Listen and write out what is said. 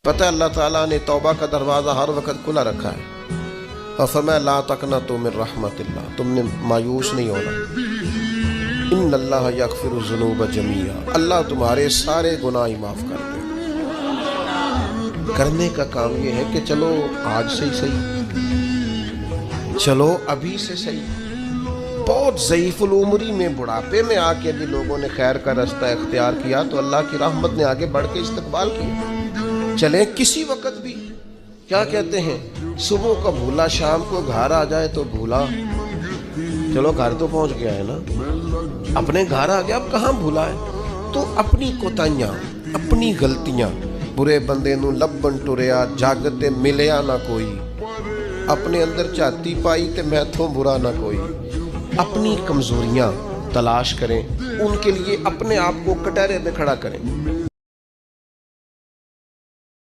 پتہ ہے اللہ تعالیٰ نے توبہ کا دروازہ ہر وقت کھلا رکھا ہے، اور فرمایا لا تقنطوا من رحمت اللہ، تم نے مایوس نہیں ہونا، ان اللہ یغفر الذنوب جميعا، اللہ تمہارے سارے گناہ ہی معاف کر دے۔ کرنے کا کام یہ ہے کہ چلو آج سے ہی صحیح، چلو ابھی سے صحیح۔ بہت ضعیف العمری میں بڑھاپے میں آ کے بھی لوگوں نے خیر کا رستہ اختیار کیا تو اللہ کی رحمت نے آگے بڑھ کے استقبال کیا۔ چلیں کسی وقت بھی، کیا کہتے ہیں، صبح کا بھولا شام کو گھر آ جائے تو بھولا، چلو گھر تو پہنچ گیا ہے نا، اپنے گھر آ گیا، اب کہاں بھولا ہے؟ تو اپنی کوتاہیاں، اپنی غلطیاں، برے بندے نو لبن ٹریا جاگتے ملیا نہ کوئی، اپنے اندر چاتی پائی تے میں تو برا نہ کوئی۔ اپنی کمزوریاں تلاش کریں، ان کے لیے اپنے آپ کو کٹہرے میں کھڑا کریں۔